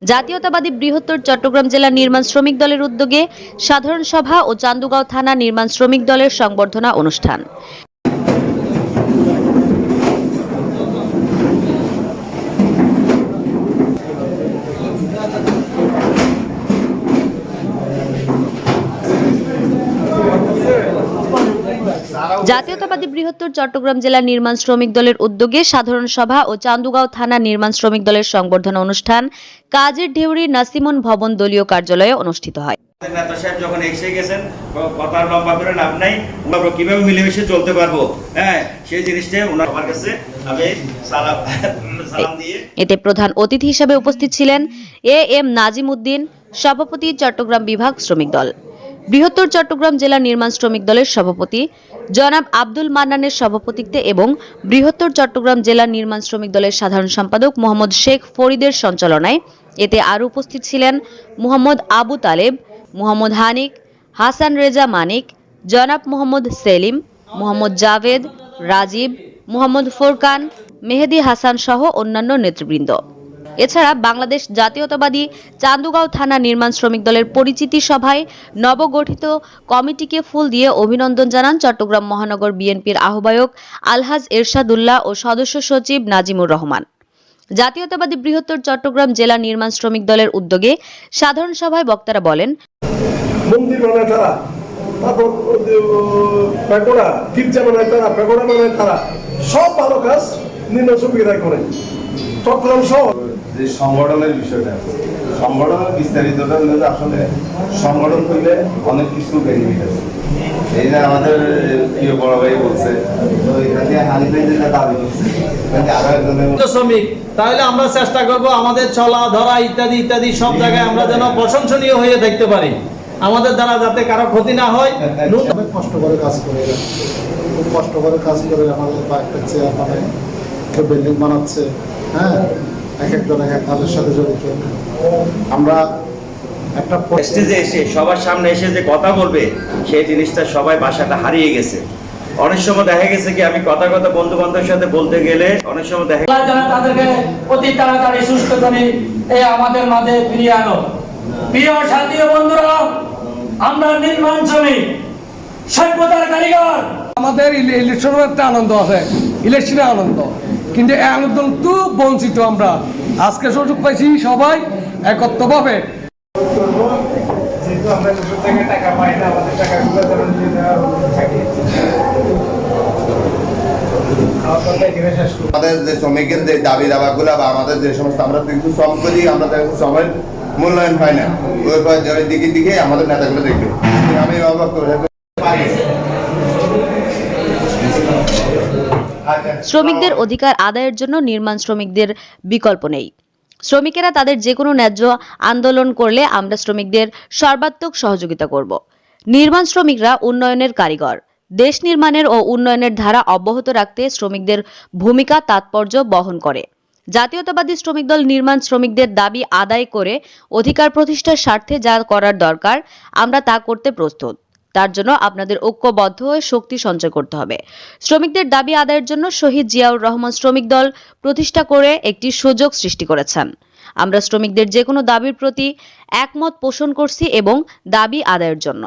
জাতীয়তাবাদী বৃহত্তর চট্টগ্রাম জেলা নির্মাণ শ্রমিক দলের উদ্যোগে সাধারণ সভা ও চান্দগাঁও থানা নির্মাণ শ্রমিক দলের সংবর্ধনা অনুষ্ঠান। জাতীয়তাবাদী বৃহত্তর চট্টগ্রাম জেলা নির্মাণ শ্রমিক দলের উদ্যোগে সাধারণ সভা ও চান্দগাঁও থানা নির্মাণ শ্রমিক দলের সংবর্ধনা অনুষ্ঠান কাজের ঢেউরি নাসিমন ভবন দলীয় কার্যালয়ে অনুষ্ঠিত হয়। নেতা সাহেব যখন এসে গেছেন, কথা লম্বা করে লাভ নাই, আমরা কিভাবে মিলেমিশে চলতে পারবো, সেই জিনিসটা ওনার আমার কাছে আমি সালাম দিয়ে। এতে প্রধান অতিথি হিসেবে উপস্থিত ছিলেন এম নাজিম উদ্দিন, সভাপতি চট্টগ্রাম বিভাগ শ্রমিক দল। বৃহত্তর চট্টগ্রাম জেলা নির্মাণ শ্রমিক দলের সভাপতি জনাব আব্দুল মান্নানের সভাপতিত্বে এবং বৃহত্তর চট্টগ্রাম জেলা নির্মাণ শ্রমিক দলের সাধারণ সম্পাদক মোহাম্মদ শেখ ফরিদের সঞ্চালনায় এতে আরও উপস্থিত ছিলেন মোহাম্মদ আবু তালেব, মোহাম্মদ হানিক, হাসান রেজা মানিক, জনাব মোহাম্মদ সেলিম, মোহাম্মদ জাভেদ, রাজীব, মোহাম্মদ ফোরকান, মেহেদি হাসান সহ অন্যান্য নেতৃবৃন্দ। এছাড়া বাংলাদেশ জাতীয়তাবাদী চান্দগাঁও থানা নির্মাণ শ্রমিক দলের পরিচিতি সভায় নবগঠিত কমিটিকে ফুল দিয়ে অভিনন্দন জানান চট্টগ্রাম মহানগর বিএনপির আহ্বায়ক আলহাজ এরশাদুল্লাহ ও সদস্য সচিব নাজিমুর রহমান। জাতীয়তাবাদী বৃহত্তর চট্টগ্রাম জেলা নির্মাণ শ্রমিক দলের উদ্যোগে সাধারণ সভায় বক্তারা বলেন, মন্দির বানায় তারা, তারপর পেগোডা, গির্জা বানায় তারা, পেগোডা বানায় তারা, সব ভালো কাজ নিম্ন শ্রমিকরাই করে। চট্টগ্রাম শহর যে সংগঠনের বিষয়টা, সংগঠনের বিস্তারিতটা আসলে সংগঠন করলে অনেক কিছু বেনিফিট আছে। এই যে আমাদের প্রিয় বড় ভাই বলছে, তো এখানে হানিফাই যেটা দাবি করছে, আরো একজনের শ্রমিক, তাহলে আমরা চেষ্টা করব আমাদের চলা ধরা ইত্যাদি ইত্যাদি সব জায়গায় আমরা যেন প্রশংসনীয় হয়ে দেখতে পারি, আমাদের দ্বারা যাতে কারো ক্ষতি না হয়। কষ্ট করে কাজ করে, খুব কষ্ট করে কাজ করে আমাদের একটা চেয়ার বানায়, কেউ বিল্ডিং বানাচ্ছে, হ্যাঁ, এক একজন এক এক কাজের সাথে জড়িত। আমরা একটা স্টেজে এসে সবার সামনে এসে যে কথা বলবে, সেই জিনিসটা সবাই বাসাটা হারিয়ে গেছে। অনেক সময় দেখা গেছে কি আমি কথা বন্ধু বান্ধবের সাথে বলতে গেলে অনেক সময় দেখা তাদেরকে অতি তাড়াতাড়ি সুস্থ করে এই আমাদের মাঝে ফিরিয়ে আনো। প্রিয় সাথী বন্ধুরা, আমরা নির্মাণ শ্রমিক, সভ্যতার কারিগর। আমাদের ইলেকশনের একটা আনন্দ আছে, ইলেকশনে আনন্দ, কিন্তু এই আনন্দ তো বঞ্চিত। আমরা আজকে সুযোগ পাইছি সবাই একত্রভাবে। আমাদের যে শ্রমিকের যে দাবি দাবাগুলো বা আমাদের যে সমস্ত আমরা কিন্তু শ্রম করি, আমরা শ্রমের মূল্যায়ন পাই না, ওই দিকে দিকে আমাদের নেতাগুলো দেখবে। আমি শ্রমিকদের অধিকার আদায়ের জন্য নির্মাণ শ্রমিকদের বিকল্প নেই। শ্রমিকেরা তাদের যে কোনো ন্যায্য আন্দোলন করলে আমরা শ্রমিকদের সর্বাত্মক সহযোগিতা করব। নির্মাণ শ্রমিকরা উন্নয়নের কারিগর। দেশ নির্মাণের ও উন্নয়নের ধারা অব্যাহত রাখতে শ্রমিকদের ভূমিকা তাৎপর্য বহন করে। জাতীয়তাবাদী শ্রমিক দল নির্মাণ শ্রমিকদের দাবি আদায় করে অধিকার প্রতিষ্ঠার স্বার্থে যা করার দরকার আমরা তা করতে প্রস্তুত। তার জন্য আপনাদের ঐক্যবদ্ধ হয়ে শক্তি সঞ্চয় করতে হবে। শ্রমিকদের দাবি আদায়ের জন্য শহীদ জিয়াউর রহমান শ্রমিক দল প্রতিষ্ঠা করে একটি সুযোগ সৃষ্টি করেছেন। আমরা শ্রমিকদের যে কোনো দাবির প্রতি একমত পোষণ করছি এবং দাবি আদায়ের জন্য